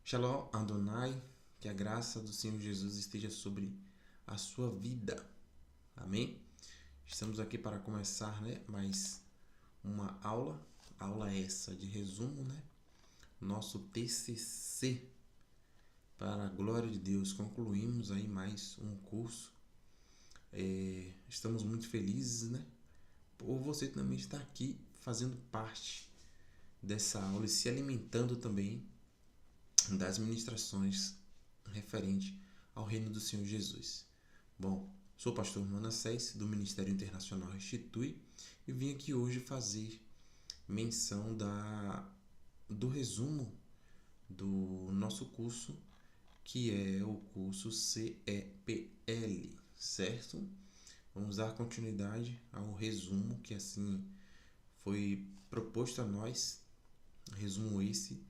Shalom Adonai, que a graça do Senhor Jesus esteja sobre a sua vida. Amém? Estamos aqui para começar, mais uma aula. Aula essa de resumo, Nosso TCC. Para a glória de Deus, concluímos aí mais um curso. Estamos muito felizes, por você também estar aqui fazendo parte dessa aula e se alimentando também das ministrações referente ao reino do Senhor Jesus. Bom, sou o pastor Manassés, do Ministério Internacional Restitui, e vim aqui hoje fazer menção do resumo do nosso curso, que é o curso CEPL, certo? Vamos dar continuidade ao resumo que assim foi proposto a nós, resumo esse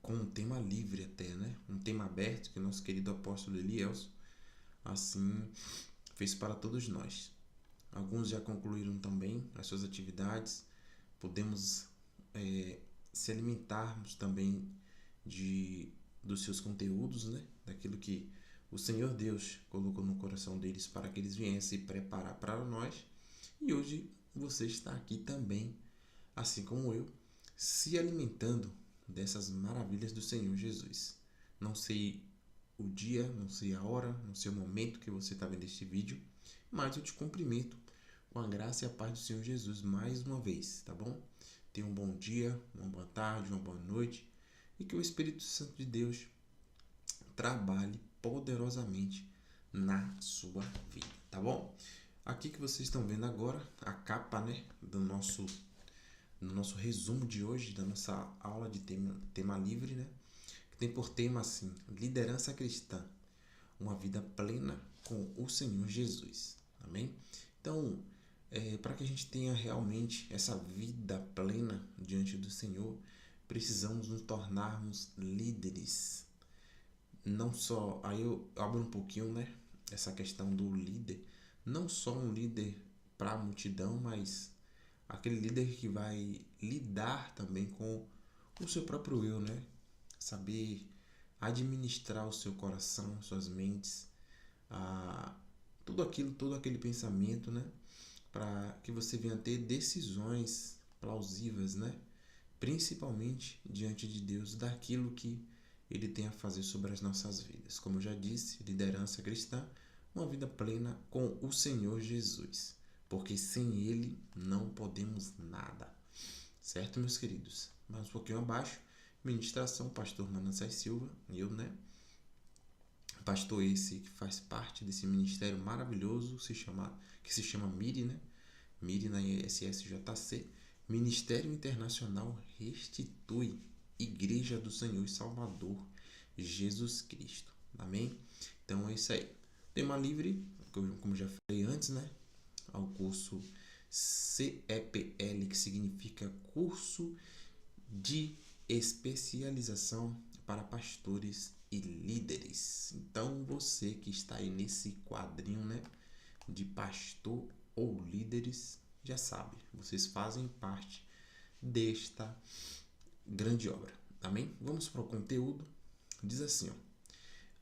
com um tema livre até, um tema aberto que nosso querido apóstolo Elielson assim fez para todos nós. Alguns já concluíram também as suas atividades, podemos se alimentarmos também dos seus conteúdos, daquilo que o Senhor Deus colocou no coração deles para que eles viessem preparar para nós. E hoje você está aqui também, assim como eu, se alimentando dessas maravilhas do Senhor Jesus. Não sei o dia, não sei a hora, não sei o momento que você está vendo este vídeo, mas eu te cumprimento com a graça e a paz do Senhor Jesus mais uma vez, tá bom? Tenha um bom dia, uma boa tarde, uma boa noite, e que o Espírito Santo de Deus trabalhe poderosamente na sua vida, tá bom? Aqui que vocês estão vendo agora, a capa, do nosso resumo de hoje, da nossa aula de tema livre, que tem por tema assim, liderança cristã, uma vida plena com o Senhor Jesus. Amém? Então, para que a gente tenha realmente essa vida plena diante do Senhor, precisamos nos tornarmos líderes. Não só, aí eu abro um pouquinho, essa questão do líder, não só um líder para a multidão, mas aquele líder que vai lidar também com o seu próprio eu, Saber administrar o seu coração, suas mentes, todo aquele pensamento, para que você venha ter decisões plausíveis, Principalmente diante de Deus, daquilo que Ele tem a fazer sobre as nossas vidas. Como eu já disse, liderança cristã, uma vida plena com o Senhor Jesus. Porque sem Ele não podemos nada. Certo, meus queridos? Mais um pouquinho abaixo, ministração, pastor Manassés Silva, eu, Pastor esse que faz parte desse ministério maravilhoso que se chama MIRI, MIRI na SSJC, Ministério Internacional Restitui, Igreja do Senhor e Salvador Jesus Cristo. Amém? Então é isso aí. Tema livre, como já falei antes, ao curso CEPL, que significa Curso de Especialização para Pastores e Líderes. Então você que está aí nesse quadrinho, de pastor ou líderes, já sabe, vocês fazem parte desta grande obra. Amém? Vamos para o conteúdo. Diz assim,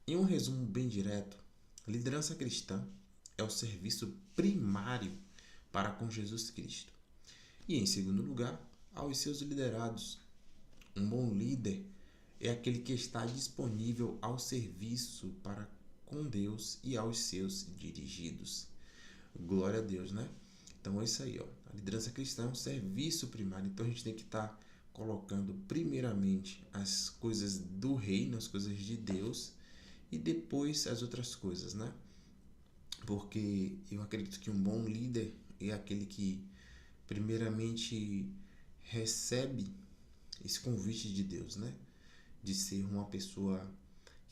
em um resumo bem direto, liderança cristã é o serviço primário para com Jesus Cristo. E em segundo lugar, aos seus liderados. Um bom líder é aquele que está disponível ao serviço para com Deus e aos seus dirigidos. Glória a Deus, Então é isso aí, A liderança cristã é um serviço primário. Então a gente tem que estar colocando primeiramente as coisas do reino, as coisas de Deus, e depois as outras coisas, Porque eu acredito que um bom líder é aquele que primeiramente recebe esse convite de Deus, De ser uma pessoa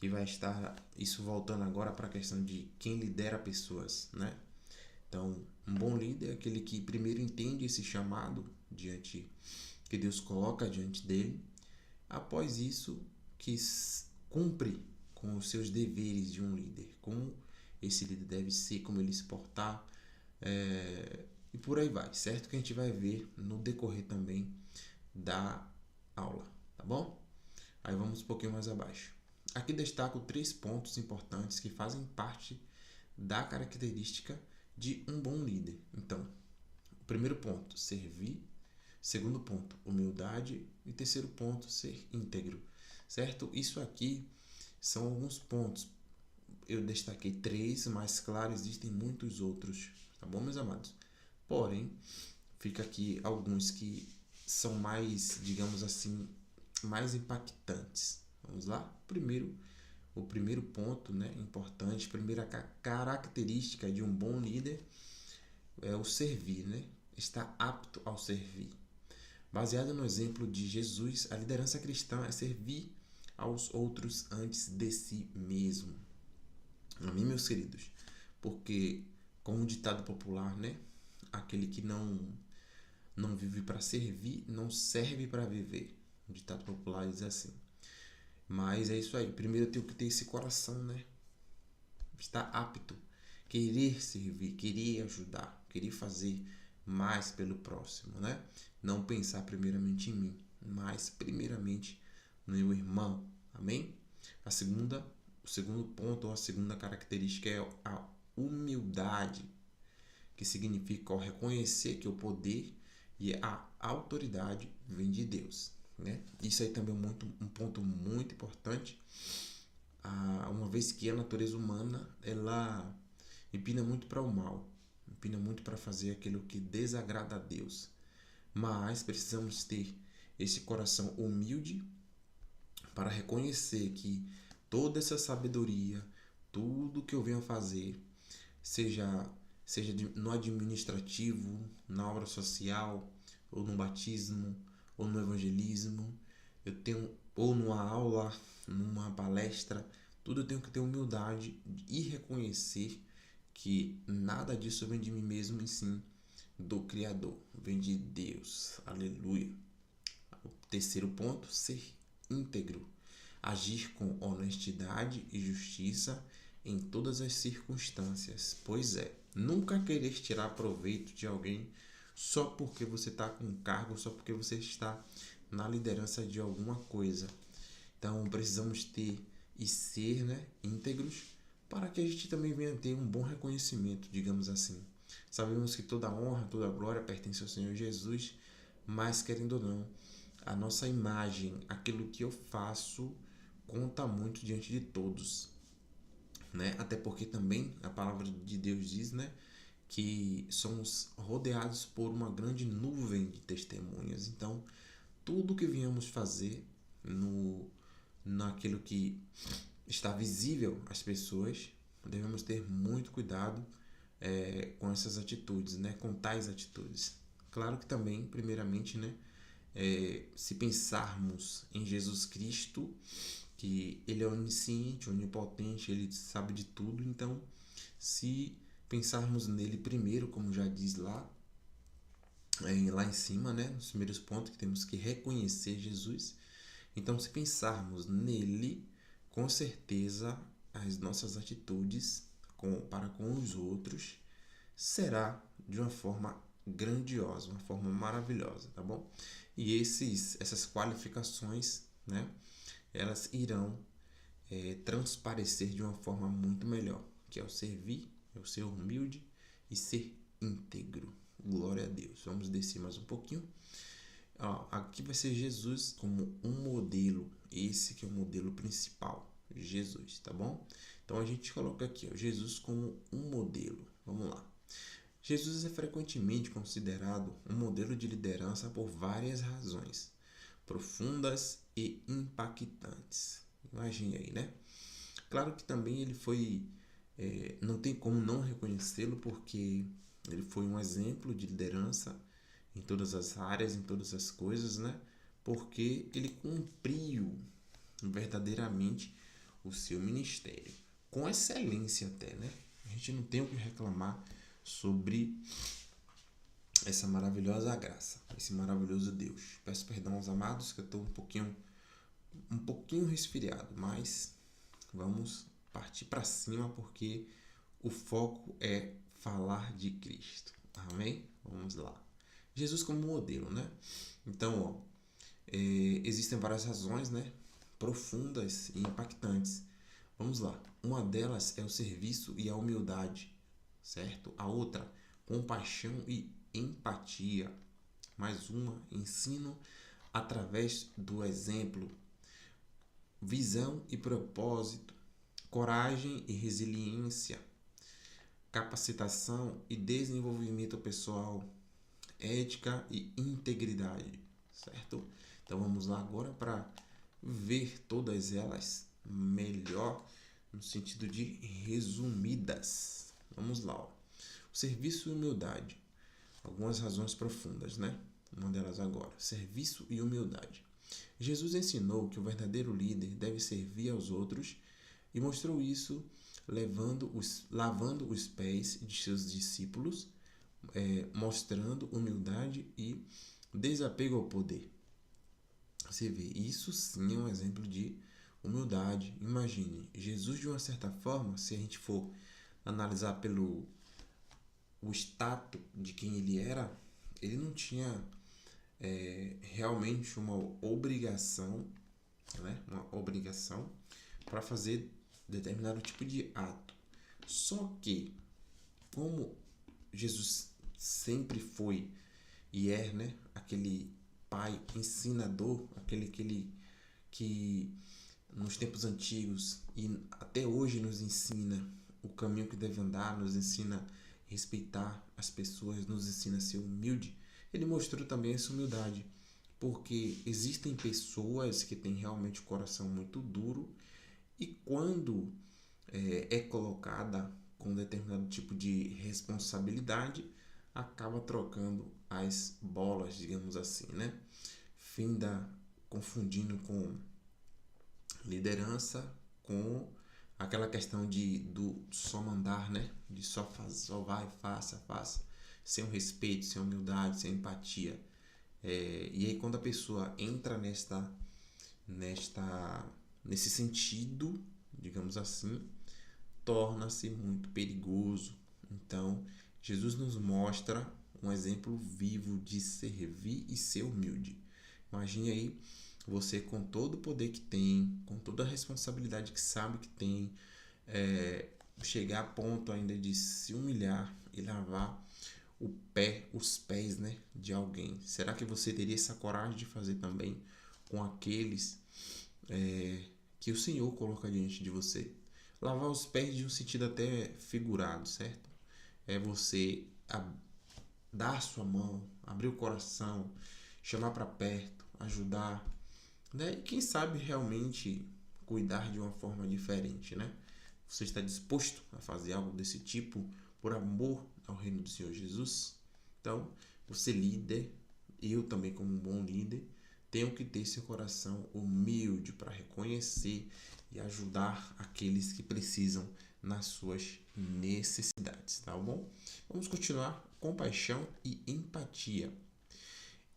que vai estar, isso voltando agora para a questão de quem lidera pessoas, Então, um bom líder é aquele que primeiro entende esse chamado que Deus coloca diante dele. Após isso, que cumpre com os seus deveres de um líder, como esse líder deve ser, como ele se portar, e por aí vai, certo? Que a gente vai ver no decorrer também da aula, tá bom? Aí vamos um pouquinho mais abaixo. Aqui destaco 3 pontos importantes que fazem parte da característica de um bom líder. Então, o primeiro ponto, servir. Segundo ponto, humildade. E terceiro ponto, ser íntegro. Certo? Isso aqui são alguns pontos. Eu destaquei 3, mas claro, existem muitos outros. Tá bom, meus amados? Porém, fica aqui alguns que são mais, digamos assim, mais impactantes. Vamos lá? O primeiro ponto, né, importante, primeira característica de um bom líder é o servir, né? Estar apto ao servir. Baseado no exemplo de Jesus, a liderança cristã é servir aos outros antes de si mesmo. Amém, meus queridos? Porque, como um ditado popular, né? Aquele que não vive para servir, não serve para viver. O ditado popular diz assim. Mas é isso aí. Primeiro eu tenho que ter esse coração, né? Estar apto. Querer servir, querer ajudar, querer fazer mais pelo próximo, né? Não pensar primeiramente em mim, mas primeiramente no meu irmão. Amém? O segundo ponto ou a segunda característica é a humildade, que significa o reconhecer que o poder e a autoridade vem de Deus, né? Isso aí também é um ponto muito importante, uma vez que a natureza humana ela empina muito para o mal, empina muito para fazer aquilo que desagrada a Deus, mas precisamos ter esse coração humilde para reconhecer que toda essa sabedoria, tudo que eu venho a fazer, seja no administrativo, na obra social, ou no batismo, ou no evangelismo, ou numa aula, numa palestra, tudo eu tenho que ter humildade e reconhecer que nada disso vem de mim mesmo, e sim do Criador, vem de Deus. Aleluia. O terceiro ponto, ser íntegro. Agir com honestidade e justiça em todas as circunstâncias. Pois é, nunca querer tirar proveito de alguém só porque você está com um cargo, só porque você está na liderança de alguma coisa. Então precisamos ter e ser, né, íntegros para que a gente também venha ter um bom reconhecimento, digamos assim. Sabemos que toda honra, toda glória pertence ao Senhor Jesus, mas querendo ou não, a nossa imagem, aquilo que eu faço, conta muito diante de todos, né? Até porque também a palavra de Deus diz, né, que somos rodeados por uma grande nuvem de testemunhas. Então, tudo que viemos fazer naquilo que está visível às pessoas, devemos ter muito cuidado com essas atitudes, né? Com tais atitudes. Claro que também, primeiramente, né? Se pensarmos em Jesus Cristo, que ele é onisciente, onipotente, ele sabe de tudo, então se pensarmos nele primeiro, como já diz lá em cima, né, nos primeiros pontos, que temos que reconhecer Jesus. Então, se pensarmos nele, com certeza as nossas atitudes para com os outros será de uma forma grandiosa, uma forma maravilhosa, tá bom? E essas qualificações, né, elas irão transparecer de uma forma muito melhor, que é o servir, é o ser humilde e ser íntegro. Glória a Deus. Vamos descer mais um pouquinho. Aqui vai ser Jesus como um modelo. Esse que é o modelo principal. Jesus, tá bom? Então a gente coloca aqui, Jesus como um modelo. Vamos lá. Jesus é frequentemente considerado um modelo de liderança por várias razões profundas e impactantes. Imagine aí, né? Claro que também ele foi, não tem como não reconhecê-lo, porque ele foi um exemplo de liderança em todas as áreas, em todas as coisas, né? Porque ele cumpriu verdadeiramente o seu ministério, com excelência até, né? A gente não tem o que reclamar sobre essa maravilhosa graça, esse maravilhoso Deus. Peço perdão aos amados que eu estou um pouquinho resfriado, mas vamos partir para cima porque o foco é falar de Cristo. Amém? Vamos lá. Jesus como modelo, né? Então, existem várias razões, né, profundas e impactantes. Vamos lá. Uma delas é o serviço e a humildade, certo? A outra, compaixão e empatia. Mais uma, ensino através do exemplo. Visão e propósito, coragem e resiliência, capacitação e desenvolvimento pessoal, ética e integridade, certo? Então vamos lá agora para ver todas elas melhor no sentido de resumidas. Vamos lá, ó. O serviço e humildade. Algumas razões profundas, né? Uma delas agora. Serviço e humildade. Jesus ensinou que o verdadeiro líder deve servir aos outros e mostrou isso lavando os pés de seus discípulos, mostrando humildade e desapego ao poder. Você vê, isso sim é um exemplo de humildade. Imagine, Jesus de uma certa forma, se a gente for analisar pelo o status de quem ele era, ele não tinha realmente uma obrigação, né? Uma obrigação para fazer determinado tipo de ato. Só que, como Jesus sempre foi e é, né, aquele pai ensinador, aquele que nos tempos antigos e até hoje nos ensina o caminho que deve andar, nos ensina a respeitar as pessoas, nos ensina a ser humilde. Ele mostrou também essa humildade, porque existem pessoas que têm realmente o coração muito duro e quando é colocada com determinado tipo de responsabilidade, acaba trocando as bolas, digamos assim, né? Finda confundindo com liderança com aquela questão do só mandar, né? De só vai, faça, sem o respeito, sem humildade, sem empatia. E aí quando a pessoa entra nesse sentido, digamos assim, torna-se muito perigoso. Então, Jesus nos mostra um exemplo vivo de servir e ser humilde. Imagine aí você com todo o poder que tem, com toda a responsabilidade que sabe que tem, chegar a ponto ainda de se humilhar e lavar os pés, né, de alguém. Será que você teria essa coragem de fazer também com aqueles que o Senhor coloca diante de você? Lavar os pés de um sentido até figurado, certo? É você dar a sua mão, abrir o coração, chamar para perto, ajudar, né? E quem sabe realmente cuidar de uma forma diferente, né? Você está disposto a fazer algo desse tipo por amor ao reino do Senhor Jesus? Então, você líder, eu também como um bom líder, tenho que ter seu coração humilde para reconhecer e ajudar aqueles que precisam nas suas necessidades, tá bom? Vamos continuar. Compaixão e empatia.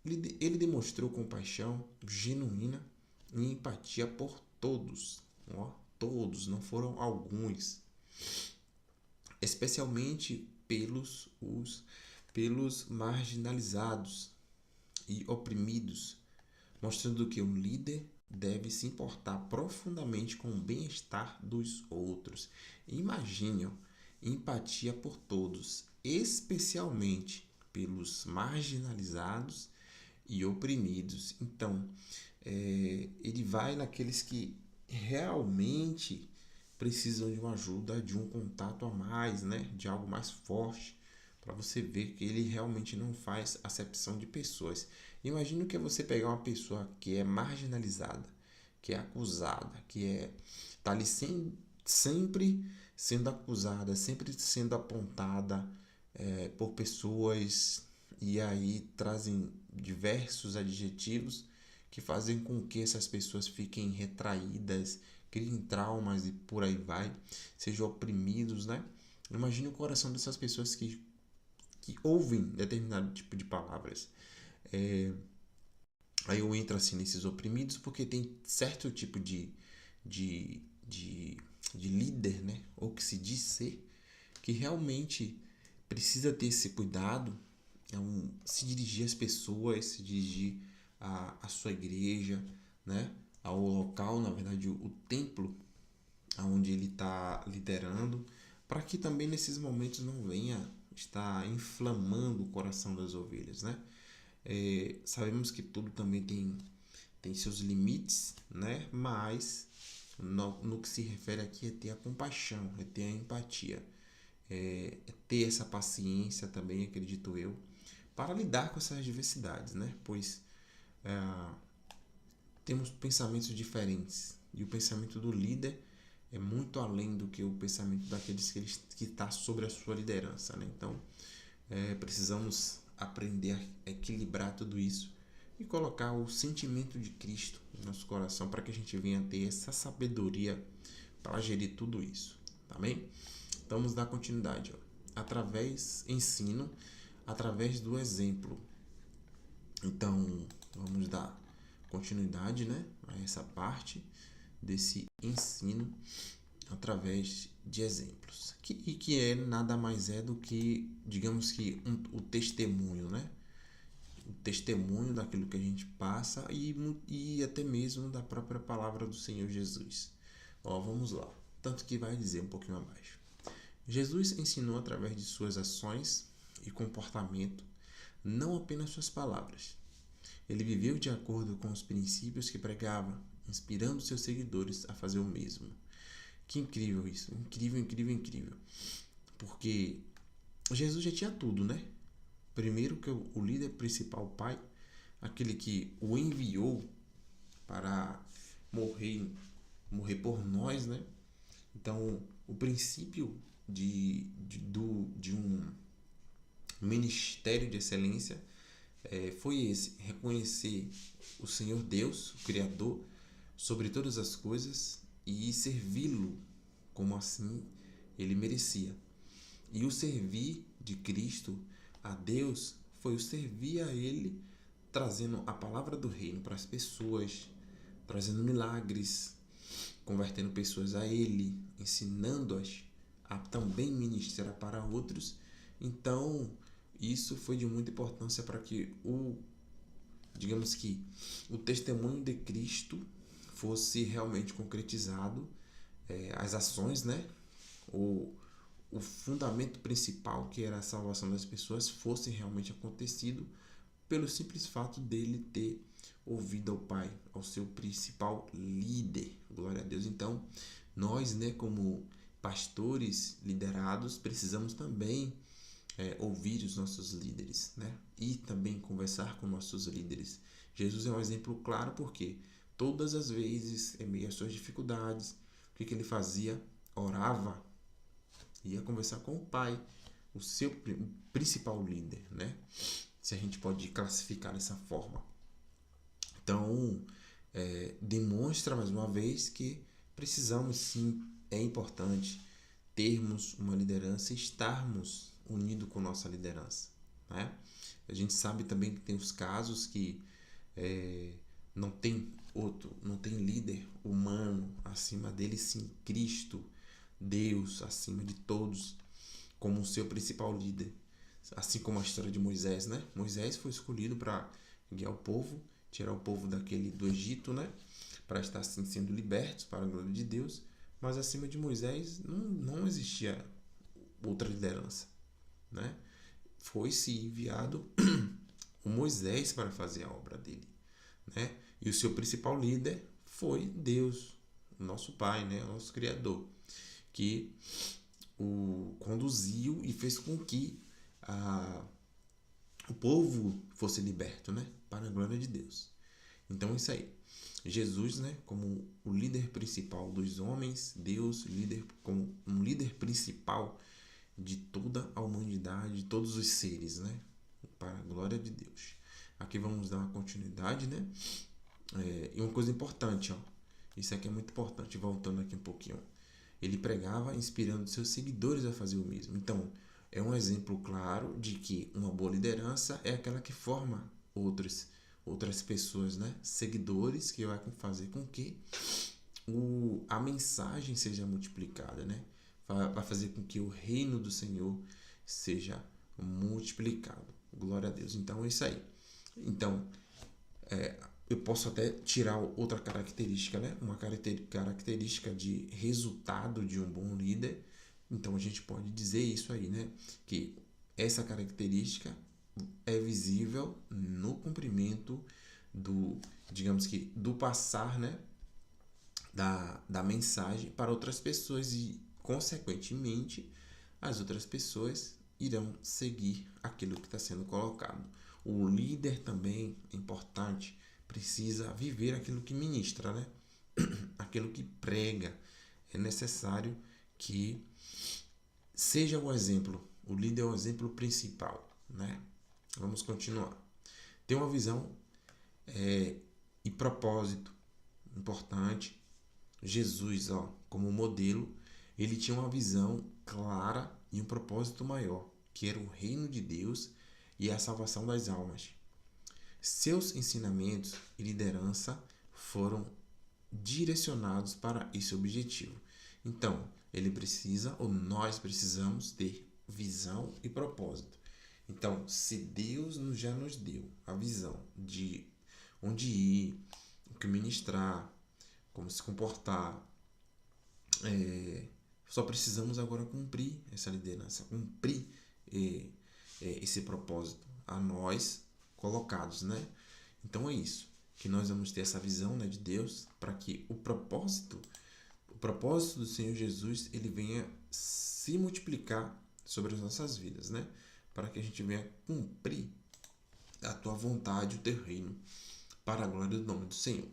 Ele demonstrou compaixão genuína e empatia por todos, ó, todos, não foram alguns, especialmente pelos marginalizados e oprimidos, mostrando que um líder deve se importar profundamente com o bem-estar dos outros. Imagine, empatia por todos, especialmente pelos marginalizados e oprimidos. Então, ele vai naqueles que realmente precisam de uma ajuda, de um contato a mais, né? De algo mais forte, para você ver que ele realmente não faz acepção de pessoas. Imagina que é você pegar uma pessoa que é marginalizada, que é acusada, que tá ali sempre sendo acusada, sempre sendo apontada por pessoas e aí trazem diversos adjetivos que fazem com que essas pessoas fiquem retraídas, criem traumas e por aí vai, sejam oprimidos, né? Imagine o coração dessas pessoas que ouvem determinado tipo de palavras. Aí eu entro assim nesses oprimidos porque tem certo tipo de, de, de líder, né? Ou que se diz ser, que realmente precisa ter esse cuidado, se dirigir às pessoas, se dirigir à sua igreja, né? o local, na verdade, o templo onde ele está liderando, para que também nesses momentos não venha estar inflamando o coração das ovelhas, né? Sabemos que tudo também tem seus limites, né? Mas no que se refere aqui é ter a compaixão, é ter a empatia, é ter essa paciência também, acredito eu, para lidar com essas diversidades, né? Pois temos pensamentos diferentes e o pensamento do líder é muito além do que o pensamento daqueles que está sobre a sua liderança, né? Então, precisamos aprender a equilibrar tudo isso e colocar o sentimento de Cristo no nosso coração para que a gente venha ter essa sabedoria para gerir tudo isso, tá bem? Então, vamos dar continuidade, ó. Ensino através do exemplo. Então, vamos dar continuidade, né, a essa parte desse ensino através de exemplos, que é nada mais é do que, digamos que, o testemunho, né? O testemunho daquilo que a gente passa e até mesmo da própria palavra do Senhor Jesus. Ó, vamos lá. Tanto que vai dizer um pouquinho abaixo. Jesus ensinou através de suas ações e comportamento, não apenas suas palavras. Ele viveu de acordo com os princípios que pregava, inspirando seus seguidores a fazer o mesmo. Que incrível isso, incrível, incrível, incrível. Porque Jesus já tinha tudo, né? Primeiro que o líder principal, o Pai, aquele que o enviou para morrer por nós, né? Então, o princípio de um ministério de excelência foi esse: reconhecer o Senhor Deus, o Criador, sobre todas as coisas e servi-lo como assim ele merecia. E o servir de Cristo a Deus foi o servir a Ele, trazendo a palavra do reino para as pessoas, trazendo milagres, convertendo pessoas a Ele, ensinando-as a também ministrar para outros. Então, isso foi de muita importância para que digamos que o testemunho de Cristo fosse realmente concretizado, as ações, né? O fundamento principal, que era a salvação das pessoas, fosse realmente acontecido pelo simples fato dele ter ouvido ao Pai, ao seu principal líder. Glória a Deus. Então, nós, né, como pastores liderados, precisamos também ouvir os nossos líderes, né? E também conversar com nossos líderes. Jesus é um exemplo claro porque todas as vezes, em meio às suas dificuldades, o que ele fazia? Orava, ia conversar com o Pai, o seu principal líder, né? Se a gente pode classificar dessa forma. Então, demonstra mais uma vez que precisamos sim, é importante termos uma liderança e estarmos unidos com nossa liderança, né? A gente sabe também que tem os casos que não tem líder humano acima dele, sim, Cristo, Deus acima de todos, como o seu principal líder. Assim como a história de Moisés, né? Moisés foi escolhido para guiar o povo, tirar o povo do Egito, né? Para estar assim sendo libertos para a glória de Deus. Mas acima de Moisés não existia outra liderança, né? Foi-se enviado o Moisés para fazer a obra dele, né? E o seu principal líder foi Deus, o nosso Pai, né? O nosso Criador, que o conduziu e fez com que o povo fosse liberto, né? Para a glória de Deus. Então, isso aí. Jesus, né, como o líder principal dos homens, Deus como um líder principal de toda a humanidade, de todos os seres, né? Para a glória de Deus. Aqui vamos dar uma continuidade, né? E uma coisa importante, ó. Isso aqui é muito importante, voltando aqui um pouquinho. Ele pregava inspirando seus seguidores a fazer o mesmo. Então, é um exemplo claro de que uma boa liderança é aquela que forma outras pessoas, né? Seguidores, que vai fazer com que a mensagem seja multiplicada, né? Vai fazer com que o reino do Senhor seja multiplicado. Glória a Deus. Então, é isso aí. Então, eu posso até tirar outra característica, né? Uma característica de resultado de um bom líder. Então a gente pode dizer isso aí, né? Que essa característica é visível no cumprimento do, digamos que, do passar, né? Da mensagem para outras pessoas e, consequentemente, as outras pessoas irão seguir aquilo que está sendo colocado. O líder também é importante, precisa viver aquilo que ministra, né? Aquilo que prega. É necessário que seja o exemplo. O líder é o exemplo principal, né? Vamos continuar. Ter uma visão e propósito importante. Jesus, como modelo, ele tinha uma visão clara e um propósito maior, que era o reino de Deus e a salvação das almas. Seus ensinamentos e liderança foram direcionados para esse objetivo. Então, ele precisa, ou nós precisamos ter visão e propósito. Então, se Deus já nos deu a visão de onde ir, o que ministrar, como se comportar, só precisamos agora cumprir essa liderança, cumprir esse propósito a nós colocados, né? Então é isso, que nós vamos ter essa visão, né, de Deus, para que o propósito do Senhor Jesus, ele venha se multiplicar sobre as nossas vidas, né? Para que a gente venha cumprir a tua vontade, o teu reino, para a glória do nome do Senhor.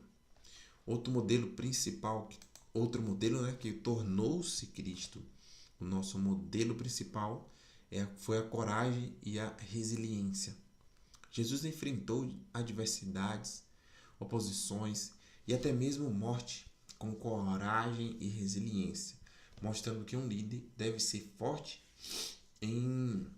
Outro modelo principal, né, que tornou-se Cristo, o nosso modelo principal, foi a coragem e a resiliência. Jesus enfrentou adversidades, oposições e até mesmo morte com coragem e resiliência, mostrando que um líder deve ser forte em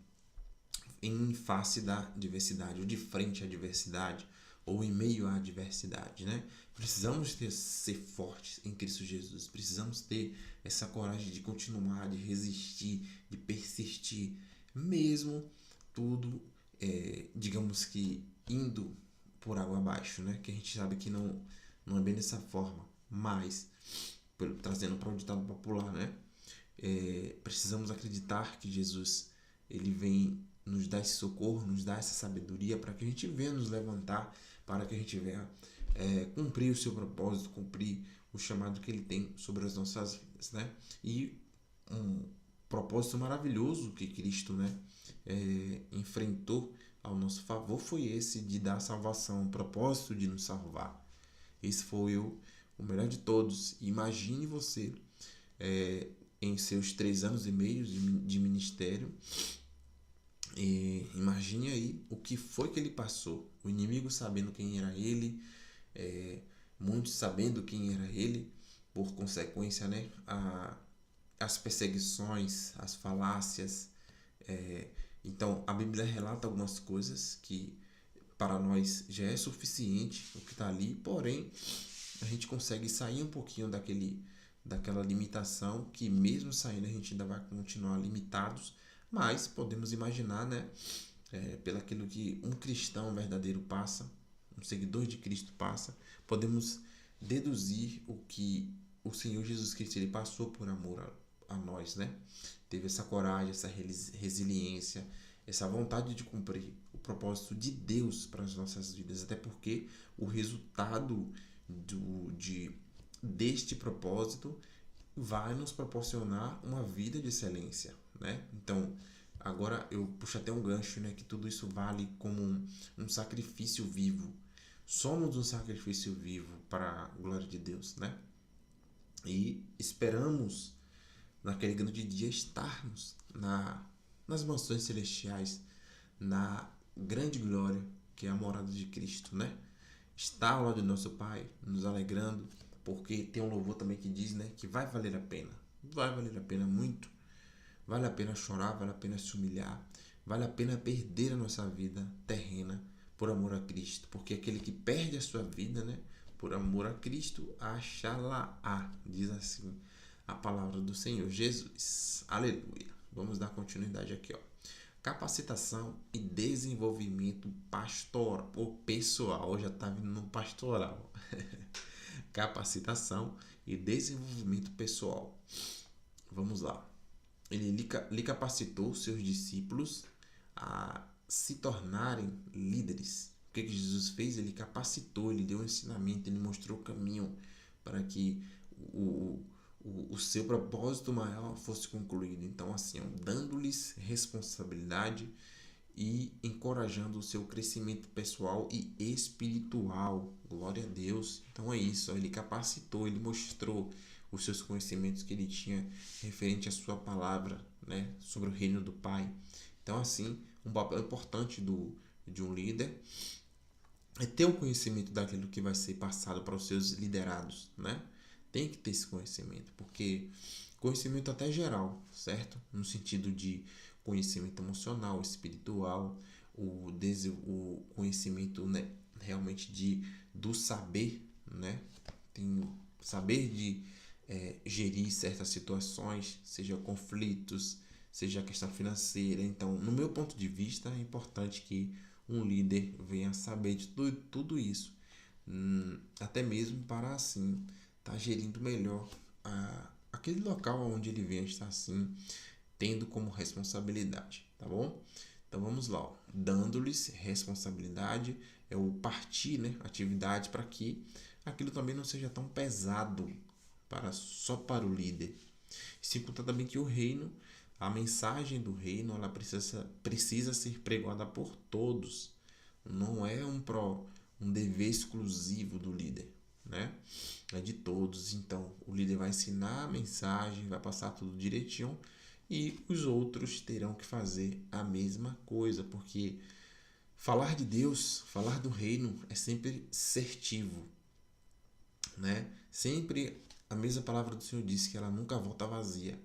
face da adversidade, ou de frente à adversidade, ou em meio à adversidade, né? Precisamos ser fortes em Cristo Jesus. Precisamos ter essa coragem de continuar, de resistir, de persistir, mesmo tudo, digamos que indo por água abaixo, né? Que a gente sabe que não é bem dessa forma, mas trazendo para o ditado popular, né? Precisamos acreditar que Jesus, ele vem nos dar esse socorro, nos dar essa sabedoria para que a gente venha nos levantar, para que a gente venha cumprir o seu propósito, cumprir o chamado que ele tem sobre as nossas vidas, né? E um propósito maravilhoso que Cristo, né, enfrentou ao nosso favor foi esse de dar salvação, o propósito de nos salvar. Esse foi o melhor de todos. Imagine você em seus 3 anos e meio de ministério, imagine aí o que foi que ele passou. O inimigo sabendo quem era ele, muitos sabendo quem era ele, por consequência, né, as perseguições, as falácias. Então, a Bíblia relata algumas coisas que para nós já é suficiente o que está ali, porém, a gente consegue sair um pouquinho daquela limitação, que mesmo saindo a gente ainda vai continuar limitados, mas podemos imaginar, né, pelo aquilo que um cristão verdadeiro passa, um seguidor de Cristo passa, podemos deduzir o que o Senhor Jesus Cristo ele passou por amor a nós, né? Teve essa coragem, essa resiliência, essa vontade de cumprir o propósito de Deus para as nossas vidas, até porque o resultado deste propósito vai nos proporcionar uma vida de excelência, né? Então, agora eu puxo até um gancho, né? Que tudo isso vale como um sacrifício vivo. Somos um sacrifício vivo para a glória de Deus, né? E esperamos naquele grande dia estarmos nas mansões celestiais, na grande glória que é a morada de Cristo, né? Estar ao lado do nosso Pai, nos alegrando, porque tem um louvor também que diz, né, que vai valer a pena. Vai valer a pena muito. Vale a pena chorar, vale a pena se humilhar, vale a pena perder a nossa vida terrena por amor a Cristo, porque aquele que perde a sua vida, né, por amor a Cristo, achá-la-á, diz assim a palavra do Senhor Jesus. Aleluia. Vamos dar continuidade aqui, ó. capacitação e desenvolvimento pastoral ou pessoal. Já está vindo no pastoral. Capacitação e desenvolvimento pessoal. Vamos lá. Ele lhe capacitou seus discípulos a se tornarem líderes. O que Jesus fez? Ele capacitou, ele deu um ensinamento, ele mostrou o caminho para que o seu propósito maior fosse concluído. Então, assim, dando-lhes responsabilidade e encorajando o seu crescimento pessoal e espiritual. Glória a Deus. Então é isso, ele capacitou, ele mostrou os seus conhecimentos que ele tinha referente à sua palavra, né, sobre o reino do Pai. Então, assim, um papel importante de um líder é ter o conhecimento daquilo que vai ser passado para os seus liderados, né? Tem que ter esse conhecimento, porque conhecimento até geral, certo? No sentido de conhecimento emocional, espiritual, o conhecimento, né, realmente do saber, né? Tem saber de gerir certas situações, seja conflitos, seja a questão financeira. Então, no meu ponto de vista, é importante que um líder venha saber de tudo isso, até mesmo para assim estar gerindo melhor aquele local onde ele venha estar assim tendo como responsabilidade, tá bom? Então vamos lá, ó. Dando-lhes responsabilidade é o partir, né, atividade para que aquilo também não seja tão pesado só para o líder. Se conta também que o reino, a mensagem do reino, ela precisa ser pregada por todos. Não é um dever exclusivo do líder, né? É de todos. Então, o líder vai ensinar a mensagem, vai passar tudo direitinho e os outros terão que fazer a mesma coisa, porque falar de Deus, falar do reino é sempre assertivo, né? Sempre a mesma palavra do Senhor diz que ela nunca volta vazia.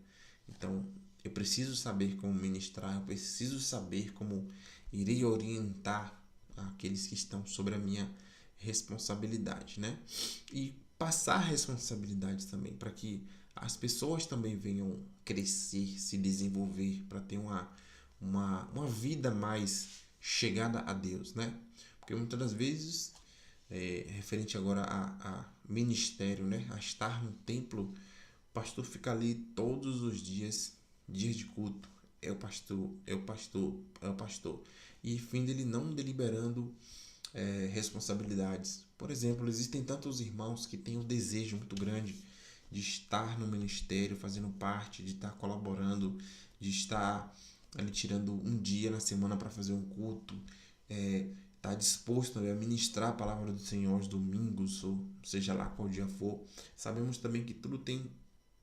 Então, eu preciso saber como ministrar, eu preciso saber como irei orientar aqueles que estão sobre a minha responsabilidade, né? E passar responsabilidade também, para que as pessoas também venham crescer, se desenvolver, para ter uma vida mais chegada a Deus, né? Porque muitas das vezes, referente agora a ministério, né? A estar no templo, o pastor fica ali todos os dias de culto. É o pastor, é o pastor, é o pastor. E fim dele não deliberando responsabilidades. Por exemplo, existem tantos irmãos que têm um desejo muito grande de estar no ministério, fazendo parte, de estar colaborando, de estar ali tirando um dia na semana para fazer um culto, estar disposto a ministrar a palavra do Senhor aos domingos, ou seja lá qual dia for. Sabemos também que tudo tem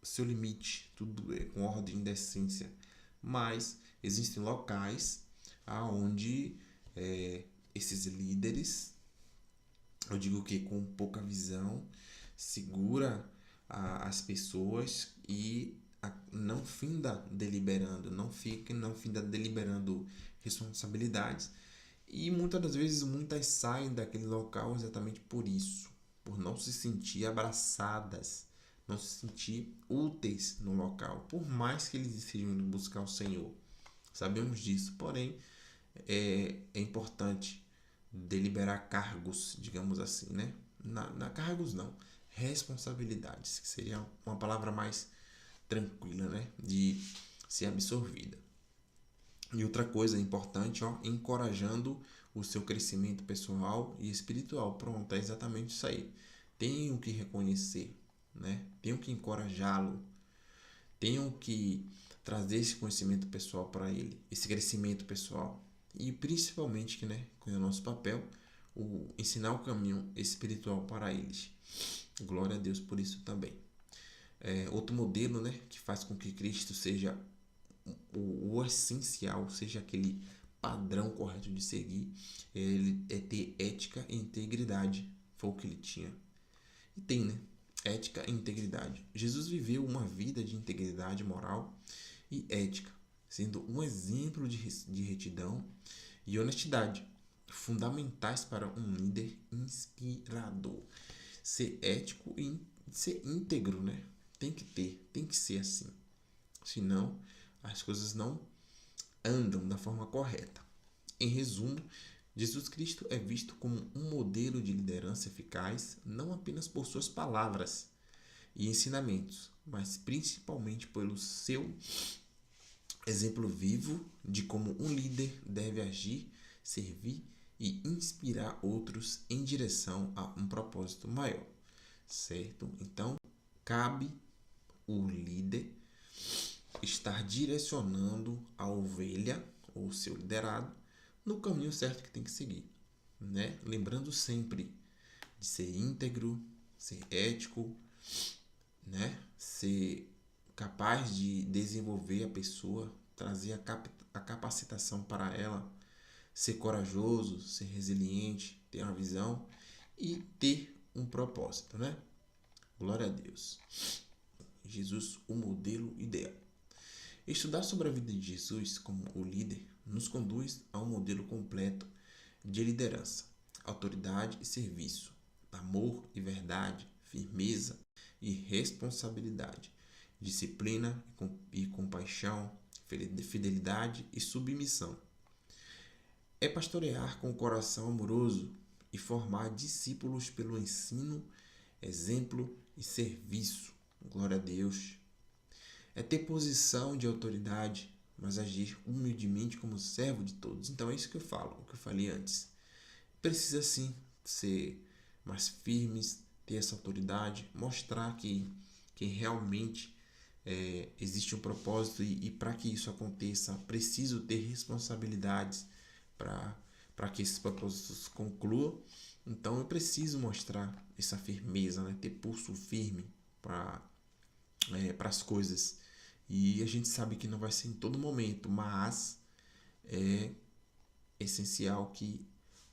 seu limite, tudo é com ordem e decência, mas existem locais aonde esses líderes, eu digo que com pouca visão, segura as pessoas e não finda deliberando, não finda deliberando responsabilidades. E muitas das vezes muitas saem daquele local exatamente por isso, por não se sentir abraçadas, não se sentir úteis no local, por mais que eles estejam indo buscar o Senhor. Sabemos disso, porém é importante deliberar cargos, digamos assim, né? Cargos não, responsabilidades, que seria uma palavra mais tranquila, né? De ser absorvida. E outra coisa importante, ó, encorajando o seu crescimento pessoal e espiritual. Pronto, é exatamente isso aí. Tenho que reconhecer, né? Tenho que encorajá-lo. Tenho que trazer esse conhecimento pessoal para ele, esse crescimento pessoal. E principalmente, né, com o nosso papel, ensinar o caminho espiritual para eles. Glória a Deus por isso também. Outro modelo, né, que faz com que Cristo seja o essencial, seja aquele padrão correto de seguir, ele é ter ética e integridade. Foi o que ele tinha. E tem, né? Ética e integridade. Jesus viveu uma vida de integridade moral e ética, sendo um exemplo de retidão e honestidade, fundamentais para um líder inspirador. Ser ético e ser íntegro, né? Tem que ser assim. Senão, as coisas não andam da forma correta. Em resumo, Jesus Cristo é visto como um modelo de liderança eficaz, não apenas por suas palavras e ensinamentos, mas principalmente pelo seu exemplo vivo de como um líder deve agir, servir e inspirar outros em direção a um propósito maior, certo? Então, cabe o líder estar direcionando a ovelha ou seu liderado no caminho certo que tem que seguir, né? Lembrando sempre de ser íntegro, ser ético, né? Ser capaz de desenvolver a pessoa, trazer a capacitação para ela, ser corajoso, ser resiliente, ter uma visão e ter um propósito, né? Glória a Deus. Jesus, o modelo ideal. Estudar sobre a vida de Jesus como o líder nos conduz a um modelo completo de liderança, autoridade e serviço, amor e verdade, firmeza e responsabilidade, disciplina e compaixão, fidelidade e submissão. É pastorear com o coração amoroso e formar discípulos pelo ensino, exemplo e serviço. Glória a Deus. É ter posição de autoridade, mas agir humildemente como servo de todos. Então é isso que eu falo, o que eu falei antes. Precisa sim ser mais firmes, ter essa autoridade, mostrar que realmente existe um propósito e para que isso aconteça, preciso ter responsabilidades para que esses propósitos concluam. Então eu preciso mostrar essa firmeza, né? Ter pulso firme para as coisas. E a gente sabe que não vai ser em todo momento, mas é essencial que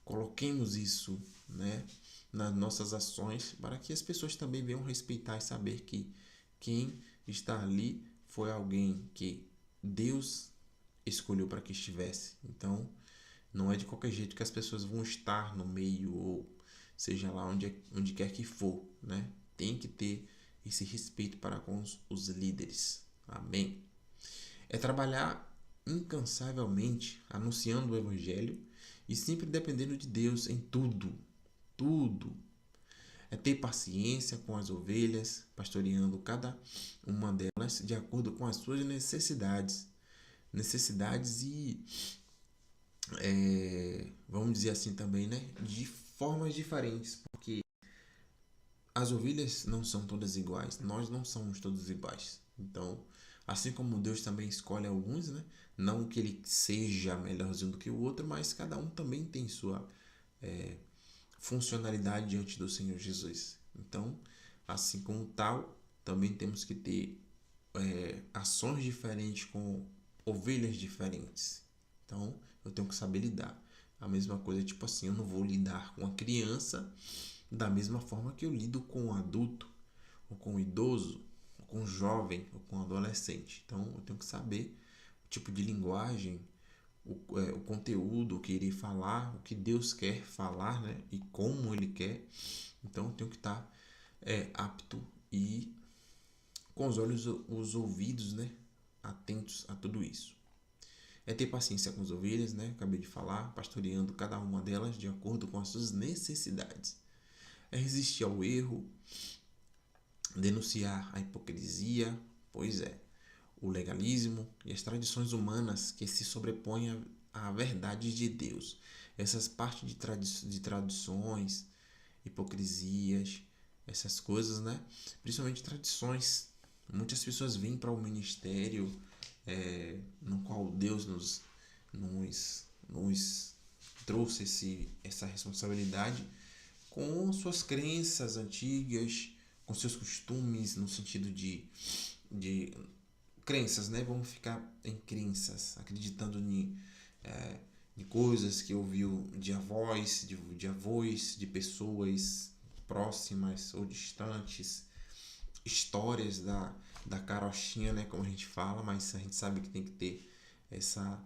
coloquemos isso, né, nas nossas ações para que as pessoas também venham respeitar e saber que quem está ali foi alguém que Deus escolheu para que estivesse. Então, não é de qualquer jeito que as pessoas vão estar no meio ou seja lá onde quer que for, né? Tem que ter esse respeito para com os líderes. Amém? É trabalhar incansavelmente anunciando o evangelho e sempre dependendo de Deus em tudo, tudo. É ter paciência com as ovelhas, pastoreando cada uma delas de acordo com as suas necessidades e vamos dizer assim também, né, de formas diferentes, porque as ovelhas não são todas iguais, nós não somos todos iguais. Então, assim como Deus também escolhe alguns, né? Não que ele seja melhorzinho do que o outro, mas cada um também tem sua funcionalidade diante do Senhor Jesus. Então, assim como tal, também temos que ter ações diferentes com ovelhas diferentes. Então, eu tenho que saber lidar. A mesma coisa, tipo assim, eu não vou lidar com a criança da mesma forma que eu lido com o adulto, ou com o idoso, ou com o jovem, ou com o adolescente. Então, eu tenho que saber o tipo de linguagem, o conteúdo, o que irei falar, o que Deus quer falar, né? E como Ele quer. Então, eu tenho que estar apto e com os ouvidos, né? Atentos a tudo isso. É ter paciência com as ovelhas, né? Acabei de falar, pastoreando cada uma delas de acordo com as suas necessidades. É resistir ao erro, denunciar a hipocrisia, pois é, o legalismo e as tradições humanas que se sobrepõem à verdade de Deus. Essas partes de tradições, hipocrisias, essas coisas, né? Principalmente tradições. Muitas pessoas vêm para o ministério no qual Deus nos trouxe essa responsabilidade com suas crenças antigas, com seus costumes, no sentido de crenças, né? Vamos ficar em crenças, acreditando em coisas que ouviu de avós, de avós, de pessoas próximas ou distantes, histórias da carochinha, né? Como a gente fala, mas a gente sabe que tem que ter essa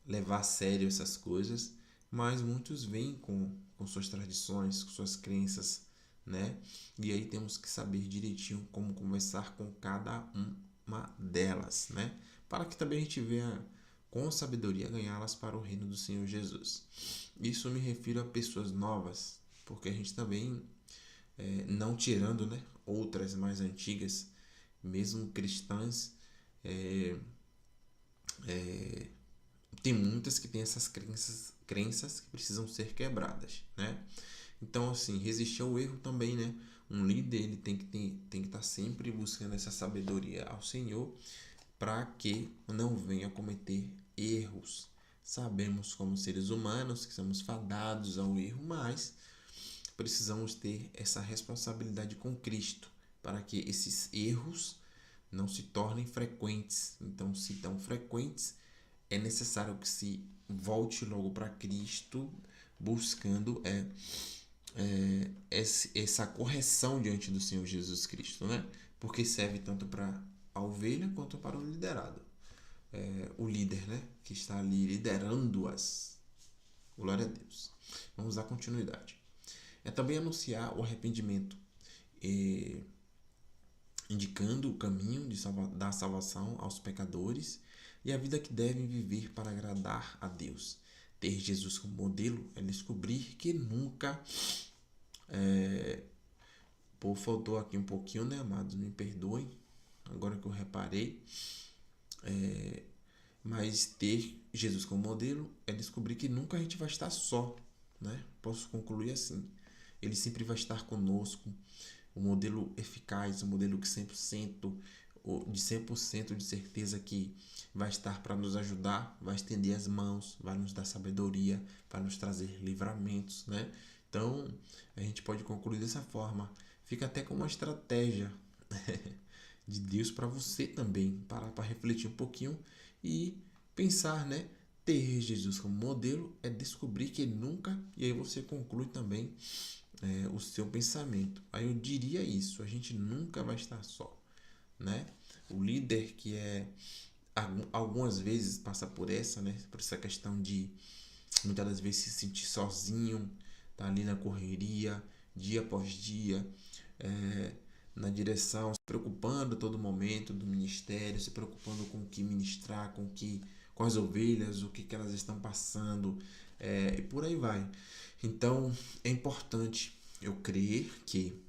levar a sério essas coisas, mas muitos vêm com suas tradições, com suas crenças, né? E aí temos que saber direitinho como conversar com cada uma delas, né? Para que também a gente venha com sabedoria ganhá-las para o reino do Senhor Jesus. Isso me refiro a pessoas novas, porque a gente também, não tirando, né, outras mais antigas, mesmo cristãs, é, tem muitas que têm essas crenças que precisam ser quebradas, né? Então, assim, resistir ao erro também, né? Um líder, ele tem que estar sempre buscando essa sabedoria ao Senhor para que não venha cometer erros. Sabemos, como seres humanos, que somos fadados ao erro, mas precisamos ter essa responsabilidade com Cristo para que esses erros não se tornem frequentes. Então, se tão frequentes, é necessário que se volte logo para Cristo, buscando essa correção diante do Senhor Jesus Cristo, né? Porque serve tanto para a ovelha quanto para o liderado. O líder, né? Que está ali liderando-as. Glória a Deus. Vamos dar continuidade. É também anunciar o arrependimento, indicando o caminho da salvação aos pecadores e a vida que devem viver para agradar a Deus. Ter Jesus como modelo é descobrir que nunca... Pô, faltou aqui um pouquinho, né, amados? Me perdoem, agora que eu reparei. Mas ter Jesus como modelo é descobrir que nunca a gente vai estar só, né? Posso concluir assim. Ele sempre vai estar conosco. O modelo eficaz, o modelo que 100% de certeza que vai estar para nos ajudar, vai estender as mãos, vai nos dar sabedoria, vai nos trazer livramentos, né? Então, a gente pode concluir dessa forma. Fica até como uma estratégia de Deus para você também, parar para refletir um pouquinho e pensar, né? Ter Jesus como modelo é descobrir que nunca, e aí você conclui também o seu pensamento. Aí eu diria isso, a gente nunca vai estar só, né? O líder que algumas vezes passa por essa questão de muitas das vezes se sentir sozinho, tá ali na correria, dia após dia, na direção, se preocupando a todo momento do ministério, se preocupando com o que ministrar, com as ovelhas, o que elas estão passando, e por aí vai. Então, é importante eu crer que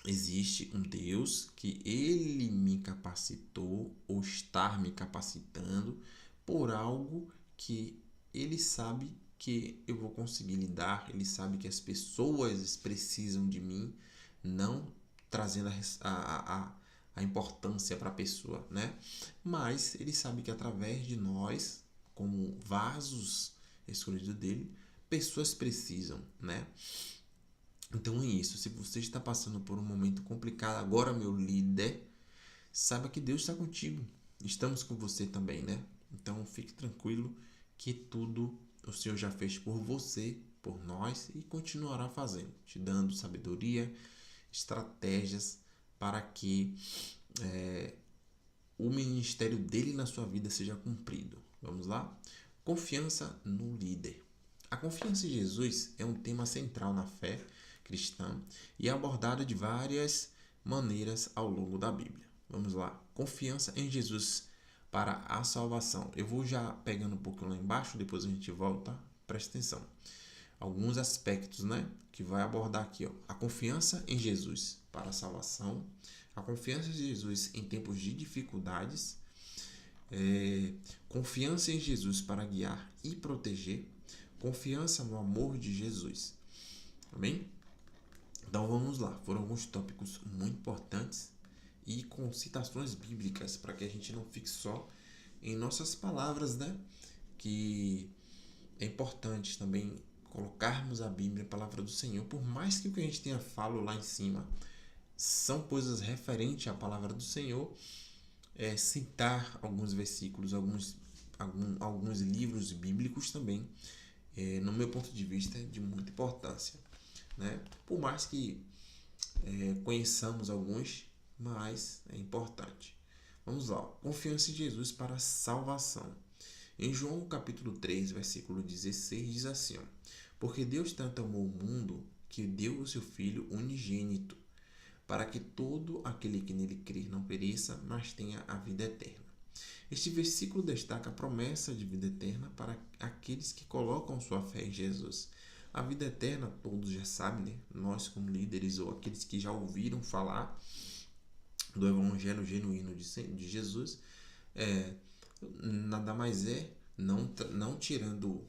existe um Deus, que Ele me capacitou ou está me capacitando por algo que Ele sabe que eu vou conseguir lidar, Ele sabe que as pessoas precisam de mim, não trazendo a importância para a pessoa, né? Mas Ele sabe que através de nós, como vasos escolhidos dele, pessoas precisam, né? Então é isso. Se você está passando por um momento complicado agora, meu líder, saiba que Deus está contigo. Estamos com você também, né? Então fique tranquilo que tudo o Senhor já fez por você, por nós e continuará fazendo, te dando sabedoria, estratégias para que o ministério dele na sua vida seja cumprido. Vamos lá? Confiança no líder. A confiança em Jesus é um tema central na fé cristã e é abordado de várias maneiras ao longo da Bíblia. Vamos lá. Confiança em Jesus para a salvação. Eu vou já pegando um pouquinho lá embaixo, depois a gente volta. Presta atenção. Alguns aspectos, né, que vai abordar aqui, ó. A confiança em Jesus para a salvação, a confiança em Jesus em tempos de dificuldades, confiança em Jesus para guiar e proteger, confiança no amor de Jesus. Amém? Então vamos lá, foram alguns tópicos muito importantes e com citações bíblicas para que a gente não fique só em nossas palavras, né? Que é importante também colocarmos a Bíblia, a palavra do Senhor, por mais que o que a gente tenha falado lá em cima são coisas referentes à palavra do Senhor, citar alguns versículos, alguns livros bíblicos também, no meu ponto de vista, é de muita importância, né? Por mais que conheçamos alguns, mas é importante. Vamos lá. Confiança em Jesus para a salvação. Em João capítulo 3, versículo 16, diz assim, ó, porque Deus tanto amou o mundo que deu o seu Filho unigênito, para que todo aquele que nele crer não pereça, mas tenha a vida eterna. Este versículo destaca a promessa de vida eterna para aqueles que colocam sua fé em Jesus. A vida eterna, todos já sabem, né? Nós como líderes ou aqueles que já ouviram falar do Evangelho genuíno de Jesus, nada mais não tirando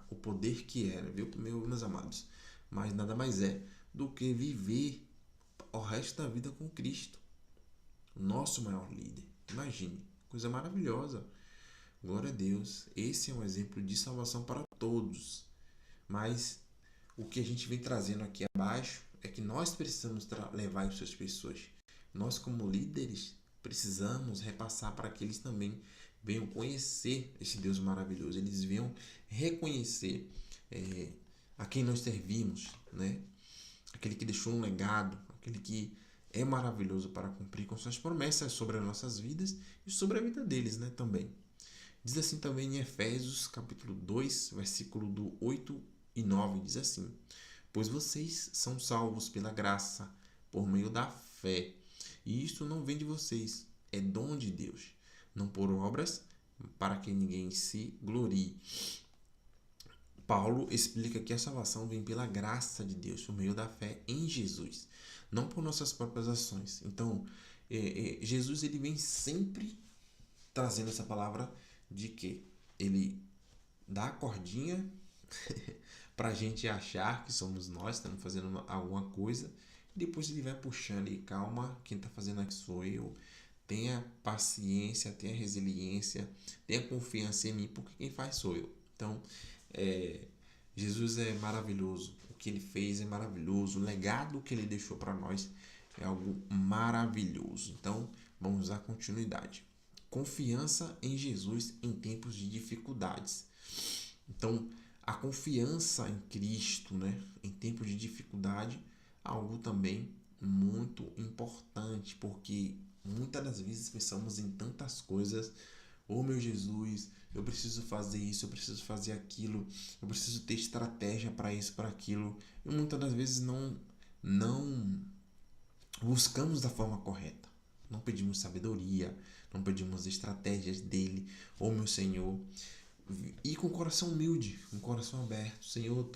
o poder que era, viu, meus amados? Mas nada mais do que viver o resto da vida com Cristo, o nosso maior líder. Imagine, coisa maravilhosa. Glória a Deus. Esse é um exemplo de salvação para todos. Mas o que a gente vem trazendo aqui abaixo é que nós precisamos levar isso às pessoas. Nós, como líderes, precisamos repassar para que eles também venham conhecer esse Deus maravilhoso. Eles venham reconhecer a quem nós servimos, né? Aquele que deixou um legado, aquele que é maravilhoso para cumprir com suas promessas sobre as nossas vidas e sobre a vida deles, né, também. Diz assim também em Efésios, capítulo 2, versículo do 8 e 9, diz assim: Pois vocês são salvos pela graça, por meio da fé. E isto não vem de vocês, é dom de Deus, não por obras, para que ninguém se glorie. Paulo explica que a salvação vem pela graça de Deus, por meio da fé em Jesus, não por nossas próprias ações. Então, Jesus ele vem sempre trazendo essa palavra de que ele dá a cordinha para a gente achar que somos nós, estamos fazendo alguma coisa, e depois ele vai puxando e calma, quem está fazendo aqui sou eu. Tenha paciência, tenha resiliência, tenha confiança em mim, porque quem faz sou eu. Então, Jesus é maravilhoso, o que ele fez é maravilhoso, o legado que ele deixou para nós é algo maravilhoso. Então, vamos dar continuidade. Confiança em Jesus em tempos de dificuldades. Então, a confiança em Cristo, né, em tempos de dificuldade, é algo também muito importante, porque muitas das vezes pensamos em tantas coisas. Oh, meu Jesus, eu preciso fazer isso, eu preciso fazer aquilo, eu preciso ter estratégia para isso, para aquilo. E muitas das vezes não buscamos da forma correta. Não pedimos sabedoria, não pedimos estratégias dele. Oh, meu Senhor, e com o coração humilde, com o coração aberto. Senhor,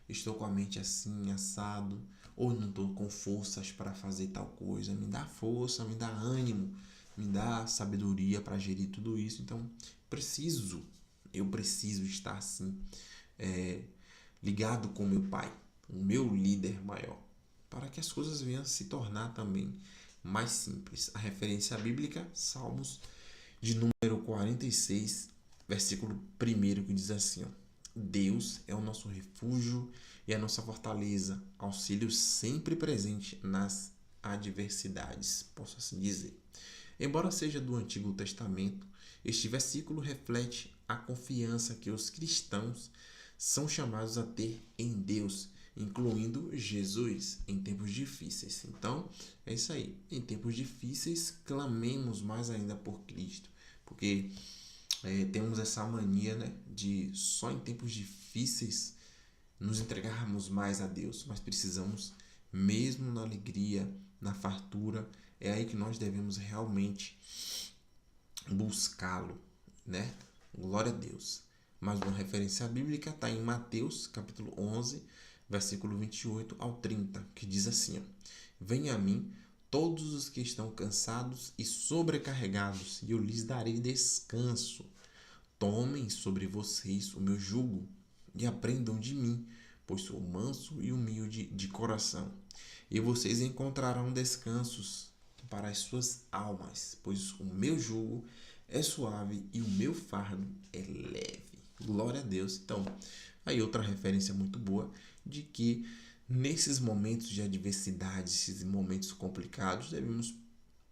estou com a mente assim, assado, ou não estou com forças para fazer tal coisa. Me dá força, me dá ânimo, me dá sabedoria para gerir tudo isso. Então, eu preciso estar assim, ligado com meu Pai, o meu líder maior, para que as coisas venham a se tornar também mais simples. A referência bíblica, Salmos de número 46, versículo 1, que diz assim: ó, Deus é o nosso refúgio e a nossa fortaleza, auxílio sempre presente nas adversidades, posso assim dizer. Embora seja do Antigo Testamento, este versículo reflete a confiança que os cristãos são chamados a ter em Deus, incluindo Jesus, em tempos difíceis. Então, é isso aí. Em tempos difíceis, clamemos mais ainda por Cristo, porque temos essa mania, né, de só em tempos difíceis nos entregarmos mais a Deus, mas precisamos, mesmo na alegria, na fartura, é aí que nós devemos realmente buscá-lo, né? Glória a Deus. Mais uma referência bíblica está em Mateus, capítulo 11, versículo 28 ao 30, que diz assim: ó, Venha a mim todos os que estão cansados e sobrecarregados, e eu lhes darei descanso. Tomem sobre vocês o meu jugo e aprendam de mim, pois sou manso e humilde de coração. E vocês encontrarão descansos para as suas almas, pois o meu jugo é suave e o meu fardo é leve. Glória a Deus. Então, aí outra referência muito boa de que nesses momentos de adversidade, esses momentos complicados, devemos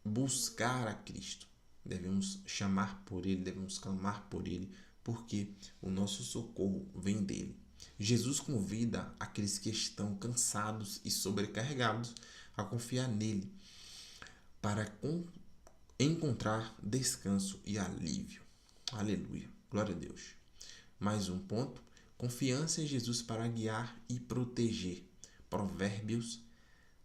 buscar a Cristo. Devemos chamar por Ele, devemos clamar por Ele, porque o nosso socorro vem dele. Jesus convida aqueles que estão cansados e sobrecarregados a confiar nele para encontrar descanso e alívio. Aleluia. Glória a Deus. Mais um ponto. Confiança em Jesus para guiar e proteger. Provérbios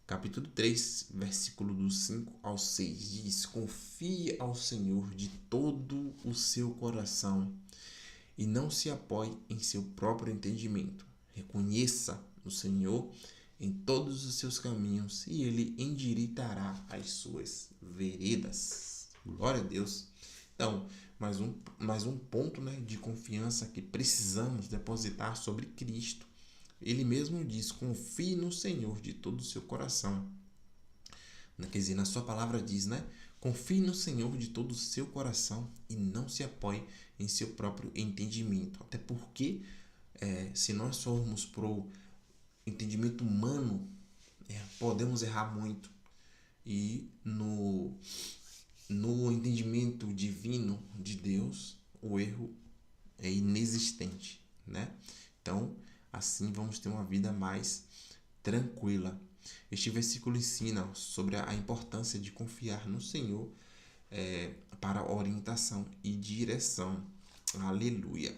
capítulo 3, versículo do 5 ao 6, diz: confie ao Senhor de todo o seu coração e não se apoie em seu próprio entendimento. Reconheça o Senhor em todos os seus caminhos e ele endireitará as suas veredas. Glória a Deus. Então, mais um ponto, né, de confiança que precisamos depositar sobre Cristo. Ele mesmo diz: confie no Senhor de todo o seu coração. Quer dizer, na sua palavra diz, né? Confie no Senhor de todo o seu coração e não se apoie em seu próprio entendimento. Até porque, se nós formos pro entendimento humano, podemos errar muito. E no entendimento divino de Deus, o erro é inexistente, né? Então, assim vamos ter uma vida mais tranquila. Este versículo ensina sobre a importância de confiar no Senhor para orientação e direção. Aleluia.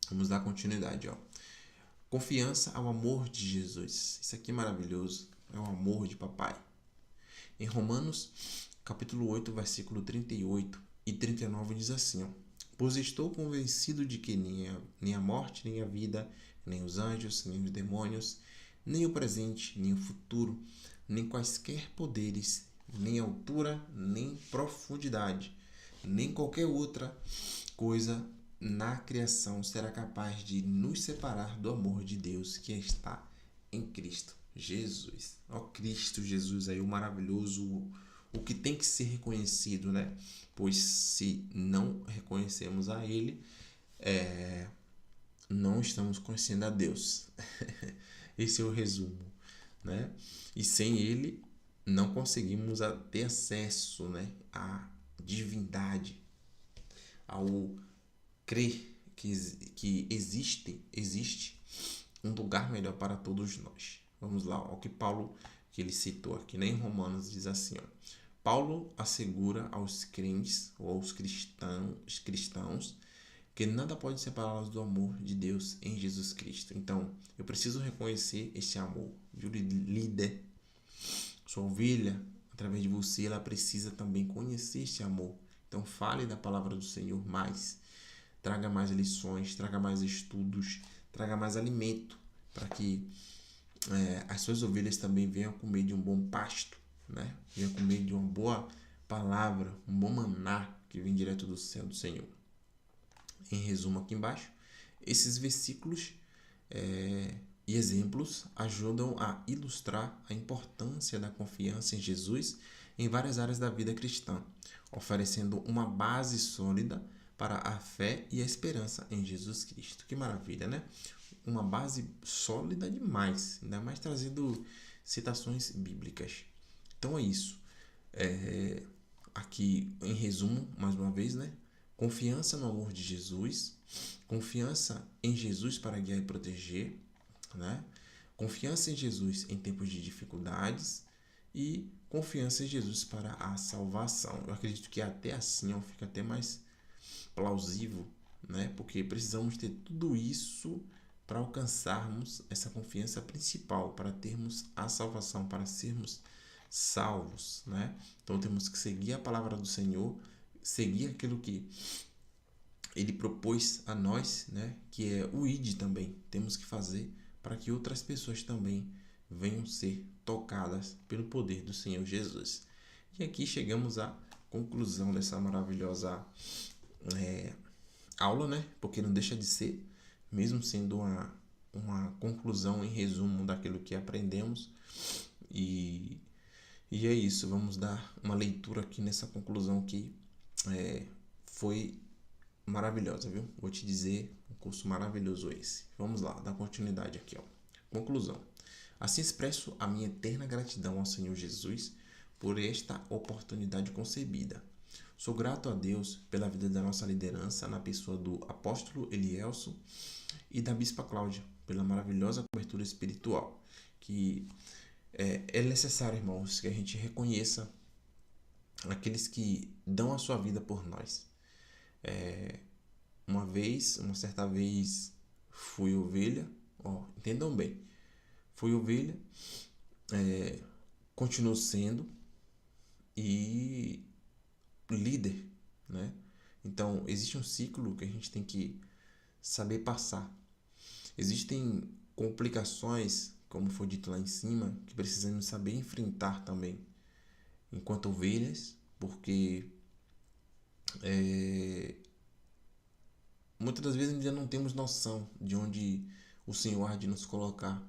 Vamos dar continuidade, ó. Confiança ao amor de Jesus. Isso aqui é maravilhoso. É o amor de papai. Em Romanos, capítulo 8, versículo 38 e 39 diz assim, ó: pois estou convencido de que nem a morte, nem a vida, nem os anjos, nem os demônios, nem o presente, nem o futuro, nem quaisquer poderes, nem altura, nem profundidade, nem qualquer outra coisa na criação será capaz de nos separar do amor de Deus que está em Cristo Jesus. Ó Cristo Jesus aí, o maravilhoso, o que tem que ser reconhecido, né? Pois se não reconhecemos a Ele, não estamos conhecendo a Deus. Esse é o resumo, né? E sem Ele não conseguimos ter acesso, né, à divindade, ao crer que existe um lugar melhor para todos nós. Vamos lá, o que Paulo, que ele citou aqui, né, em Romanos, diz assim, ó: Paulo assegura aos crentes ou aos cristãos que nada pode separá-los do amor de Deus em Jesus Cristo. Então, eu preciso reconhecer esse amor. Líder, sua ovelha, através de você, ela precisa também conhecer esse amor. Então, fale da palavra do Senhor mais. Traga mais lições, traga mais estudos, traga mais alimento para que as suas ovelhas também venham comer de um bom pasto, né? Venham comer de uma boa palavra, um bom maná que vem direto do céu do Senhor. Em resumo, aqui embaixo, esses versículos e exemplos ajudam a ilustrar a importância da confiança em Jesus em várias áreas da vida cristã, oferecendo uma base sólida para a fé e a esperança em Jesus Cristo. Que maravilha, né? Uma base sólida demais, ainda mais trazendo citações bíblicas. Então é isso. Aqui em resumo, mais uma vez, né? Confiança no amor de Jesus, confiança em Jesus para guiar e proteger, né? Confiança em Jesus em tempos de dificuldades e confiança em Jesus para a salvação. Eu acredito que até assim fica até mais plausível, né? Porque precisamos ter tudo isso para alcançarmos essa confiança principal, para termos a salvação, para sermos salvos, né? Então temos que seguir a palavra do Senhor, seguir aquilo que Ele propôs a nós, né? Que é o ID também. Temos que fazer para que outras pessoas também venham ser tocadas pelo poder do Senhor Jesus. E aqui chegamos à conclusão dessa maravilhosa aula, né? Porque não deixa de ser, mesmo sendo uma conclusão em resumo daquilo que aprendemos. E é isso, vamos dar uma leitura aqui nessa conclusão que foi maravilhosa, viu? Vou te dizer, um curso maravilhoso esse. Vamos lá, dar continuidade aqui, ó. Conclusão. Assim expresso a minha eterna gratidão ao Senhor Jesus por esta oportunidade concebida. Sou grato a Deus pela vida da nossa liderança na pessoa do apóstolo Elielson e da bispa Cláudia, pela maravilhosa cobertura espiritual, que é necessário, irmãos, que a gente reconheça aqueles que dão a sua vida por nós. Uma certa vez, fui ovelha, entendam bem, fui ovelha continuo sendo e líder, né? Então, existe um ciclo que a gente tem que saber passar. Existem complicações, como foi dito lá em cima, que precisamos saber enfrentar também, enquanto ovelhas, porque muitas das vezes ainda não temos noção de onde o Senhor há de nos colocar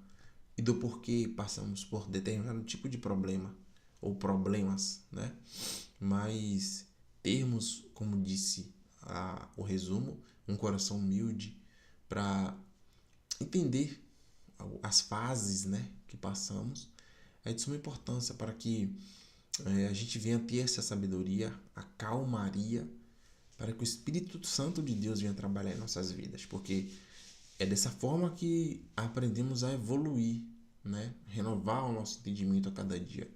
e do porquê passamos por determinado tipo de problema ou problemas, né? Mas termos, como disse o resumo, um coração humilde para entender as fases, né, que passamos é de suma importância para que a gente venha ter essa sabedoria, a calmaria, para que o Espírito Santo de Deus venha trabalhar em nossas vidas, porque é dessa forma que aprendemos a evoluir, né? Renovar o nosso entendimento a cada dia.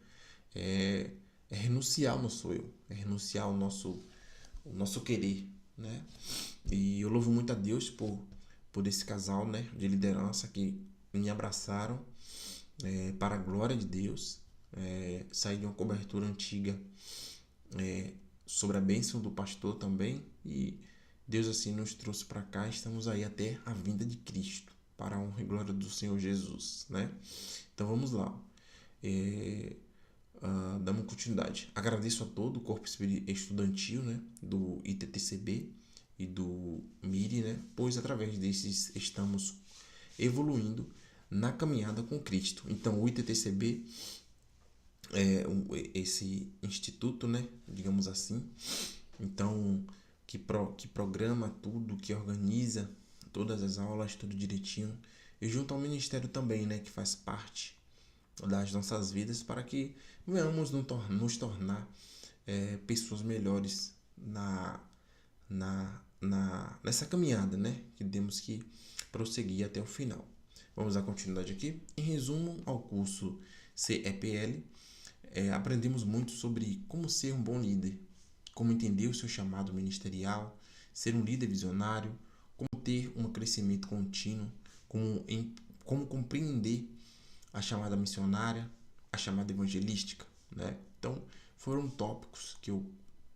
É, é renunciar ao nosso eu, é renunciar ao nosso querer, né? E eu louvo muito a Deus por esse casal, né, de liderança que me abraçaram para a glória de Deus. Saí de uma cobertura antiga sobre a bênção do pastor também e Deus assim nos trouxe para cá. Estamos aí até a vinda de Cristo para a honra e glória do Senhor Jesus, né? Então vamos lá. Damos continuidade. Agradeço a todo o corpo estudantil, né, do ITTCB e do MIRI, né, pois através desses estamos evoluindo na caminhada com Cristo. Então o ITTCB é esse instituto, né, digamos assim, então que programa tudo, que organiza todas as aulas, tudo direitinho, e junto ao ministério também, né, que faz parte das nossas vidas para que venhamos nos tornar pessoas melhores nessa caminhada, né? Que temos que prosseguir até o final. Vamos dar continuidade aqui. Em resumo ao curso CEPL, aprendemos muito sobre como ser um bom líder, como entender o seu chamado ministerial, ser um líder visionário, como ter um crescimento contínuo, como compreender a chamada missionária, a chamada evangelística, né? Então, foram tópicos que eu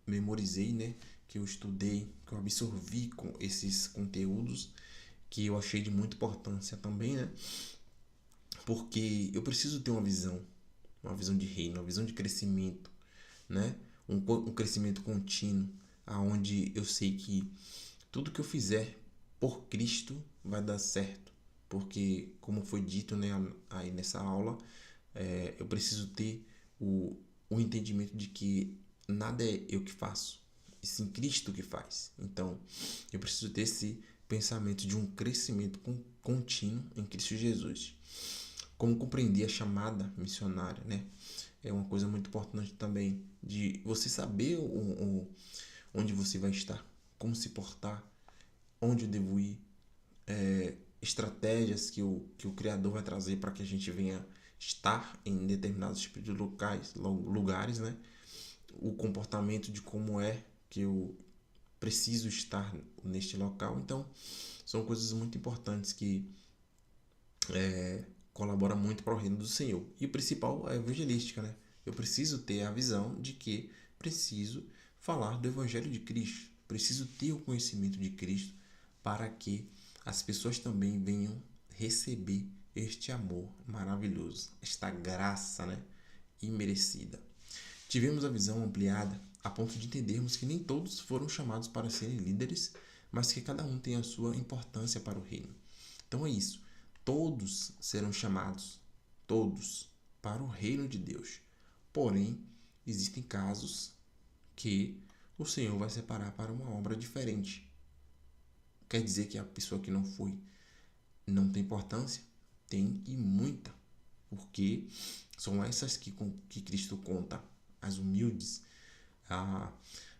memorizei, né? Que eu estudei, que eu absorvi com esses conteúdos, que eu achei de muita importância também, né? Porque eu preciso ter uma visão de reino, uma visão de crescimento, né? Um crescimento contínuo, aonde eu sei que tudo que eu fizer por Cristo vai dar certo, porque como foi dito, né, aí nessa aula, eu preciso ter o entendimento de que nada é eu que faço, e sim Cristo que faz. Então, eu preciso ter esse pensamento de um crescimento contínuo em Cristo Jesus. Como compreender a chamada missionária, né? É uma coisa muito importante também de você saber onde você vai estar, como se portar, onde eu devo ir, estratégias que o Criador vai trazer para que a gente venha estar em determinados tipos de lugares, né? O comportamento de como é que eu preciso estar neste local. Então, são coisas muito importantes que colaboram muito para o reino do Senhor. E o principal é a evangelística, né? Eu preciso ter a visão de que preciso falar do Evangelho de Cristo, preciso ter o conhecimento de Cristo para que as pessoas também venham receber este amor maravilhoso, esta graça, né, imerecida. Tivemos a visão ampliada a ponto de entendermos que nem todos foram chamados para serem líderes, mas que cada um tem a sua importância para o reino. Então é isso. Todos serão chamados, todos, para o reino de Deus. Porém, existem casos que o Senhor vai separar para uma obra diferente. Quer dizer que a pessoa que não foi não tem importância? Tem, e muita. Porque são essas que Cristo conta, as humildes,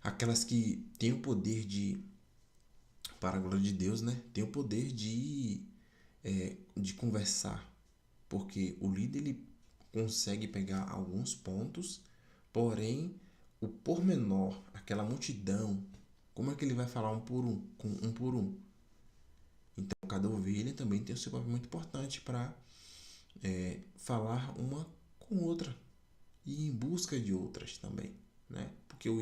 aquelas que têm o poder de, para a glória de Deus, né? Tem o poder de conversar. Porque o líder ele consegue pegar alguns pontos, porém o pormenor, aquela multidão, como é que ele vai falar um por um? Então cada ovelha também tem o seu papel muito importante para falar uma com outra e em busca de outras também, né? Porque o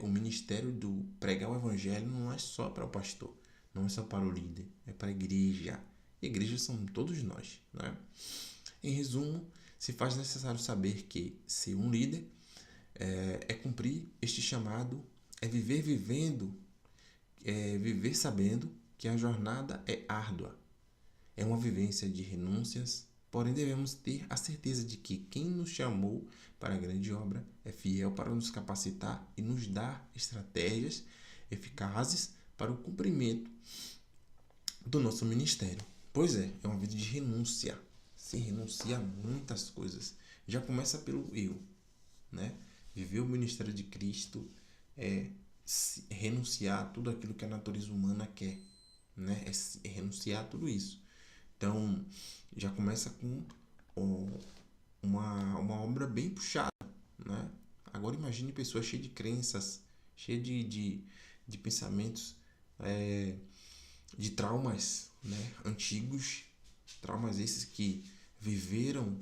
ministério do pregar o evangelho não é só para o pastor, não é só para o líder, é para a igreja. E igreja são todos nós, né? Em resumo, se faz necessário saber que ser um líder é cumprir este chamado, é viver vivendo, é viver sabendo que a jornada é árdua. É uma vivência de renúncias, porém devemos ter a certeza de que quem nos chamou para a grande obra é fiel para nos capacitar e nos dar estratégias eficazes para o cumprimento do nosso ministério. Pois é uma vida de renúncia. Se renuncia a muitas coisas. Já começa pelo eu, né? Viver o ministério de Cristo é renunciar a tudo aquilo que a natureza humana quer, né? É renunciar a tudo isso. Então, já começa com uma obra bem puxada, né? Agora imagine pessoas cheias de crenças, cheias de pensamentos, de traumas, né? Antigos, traumas esses que viveram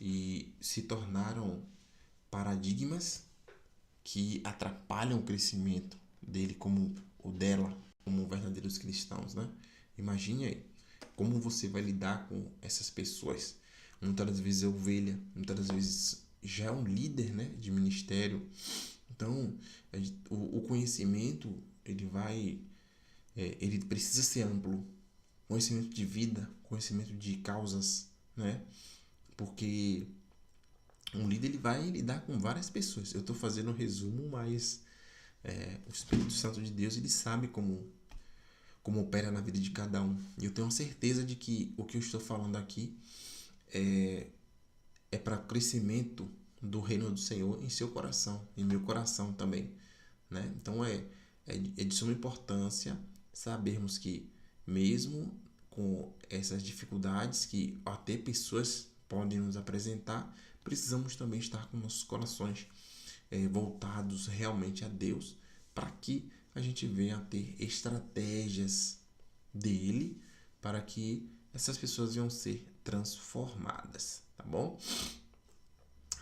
e se tornaram paradigmas que atrapalham o crescimento dele como o dela, como verdadeiros cristãos, né? Imagine aí como você vai lidar com essas pessoas. Muitas das vezes é ovelha, muitas das vezes já é um líder, né, de ministério. Então, o conhecimento ele precisa ser amplo. Conhecimento de vida, conhecimento de causas, né? Porque um líder ele vai lidar com várias pessoas. Eu estou fazendo um resumo, mas o Espírito Santo de Deus ele sabe como opera na vida de cada um. E eu tenho certeza de que o que eu estou falando aqui é para crescimento do reino do Senhor em seu coração, em meu coração também, né? Então é de suma importância sabermos que mesmo com essas dificuldades que até pessoas podem nos apresentar, precisamos também estar com nossos corações voltados realmente a Deus, para que a gente venha a ter estratégias dele para que essas pessoas venham ser transformadas, tá bom?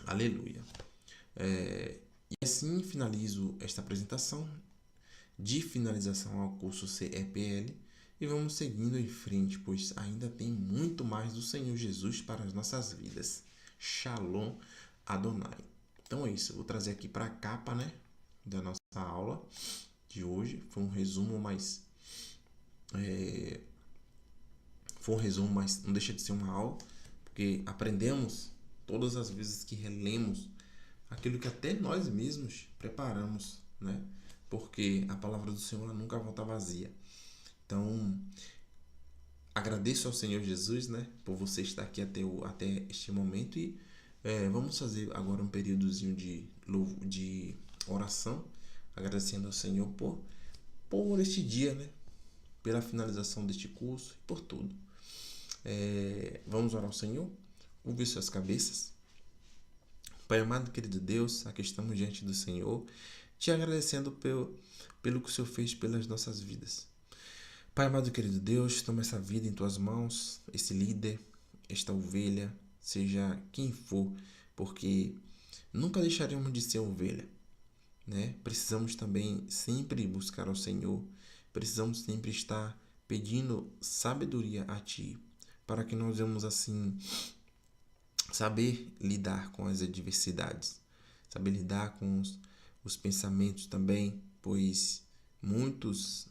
Aleluia. E assim finalizo esta apresentação de finalização ao curso CEPL e vamos seguindo em frente, pois ainda tem muito mais do Senhor Jesus para as nossas vidas. Shalom Adonai. Então é isso, eu vou trazer aqui para a capa, né, da nossa aula de hoje. Foi um resumo, mas não deixa de ser uma aula, porque aprendemos todas as vezes que relemos aquilo que até nós mesmos preparamos, né? Porque a palavra do Senhor nunca volta vazia. Então, agradeço ao Senhor Jesus, né, por você estar aqui até este momento e vamos fazer agora um períodozinho de oração, agradecendo ao Senhor por este dia, né, pela finalização deste curso e por tudo. Vamos orar ao Senhor? Curve suas cabeças. Pai amado, querido Deus, aqui estamos diante do Senhor, te agradecendo pelo que o Senhor fez pelas nossas vidas. Pai amado, querido Deus, toma essa vida em tuas mãos, esse líder, esta ovelha, seja quem for, porque nunca deixaremos de ser ovelha, né? Precisamos também sempre buscar ao Senhor, precisamos sempre estar pedindo sabedoria a Ti, para que nós venhamos assim saber lidar com as adversidades, saber lidar com os pensamentos também, pois muitos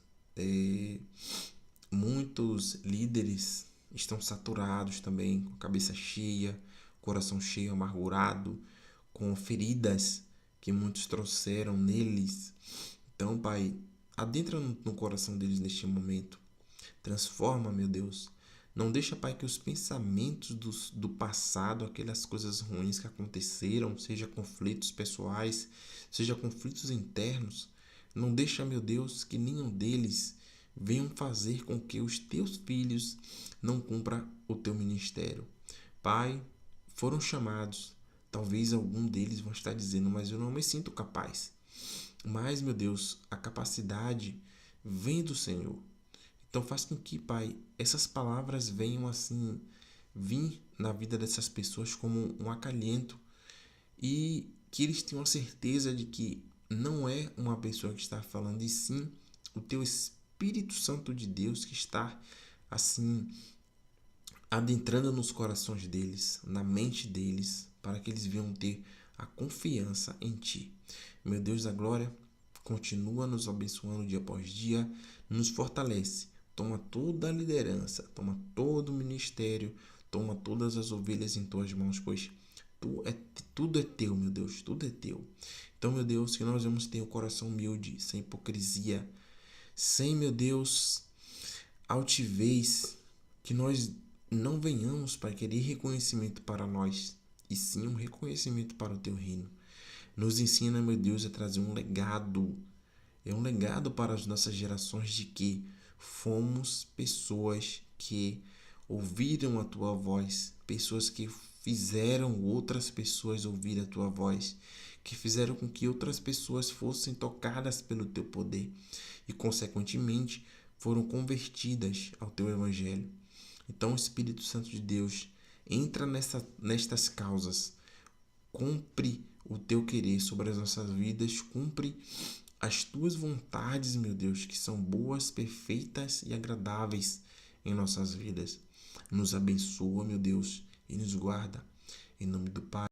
líderes estão saturados também, com a cabeça cheia, coração cheio, amargurado, com feridas que muitos trouxeram neles. Então, Pai, adentra no coração deles neste momento. Transforma, meu Deus. Não deixa, Pai, que os pensamentos do passado, aquelas coisas ruins que aconteceram, seja conflitos pessoais, seja conflitos internos, não deixa, meu Deus, que nenhum deles venham fazer com que os teus filhos não cumpram o teu ministério. Pai, foram chamados. Talvez algum deles vão estar dizendo, mas eu não me sinto capaz. Mas, meu Deus, a capacidade vem do Senhor. Então faz com que, Pai, essas palavras venham assim vir na vida dessas pessoas como um acalento e que eles tenham a certeza de que não é uma pessoa que está falando, e sim o teu Espírito Santo de Deus que está assim adentrando nos corações deles, na mente deles, para que eles venham ter a confiança em Ti. Meu Deus da glória, continua nos abençoando dia após dia, nos fortalece. Toma toda a liderança, toma todo o ministério, toma todas as ovelhas em Tuas mãos, pois tudo é Teu, meu Deus, tudo é Teu. Então, meu Deus, que nós vamos ter o coração humilde, sem hipocrisia, sem, meu Deus, altivez, que nós não venhamos para querer reconhecimento para nós, e sim um reconhecimento para o Teu reino. Nos ensina, meu Deus, a trazer um legado. É um legado para as nossas gerações de que fomos pessoas que ouviram a Tua voz, pessoas que fizeram outras pessoas ouvir a Tua voz, que fizeram com que outras pessoas fossem tocadas pelo Teu poder e, consequentemente, foram convertidas ao Teu Evangelho. Então, Espírito Santo de Deus, entra nestas causas, cumpre o Teu querer sobre as nossas vidas, cumpre as Tuas vontades, meu Deus, que são boas, perfeitas e agradáveis em nossas vidas. Nos abençoa, meu Deus, e nos guarda. Em nome do Pai,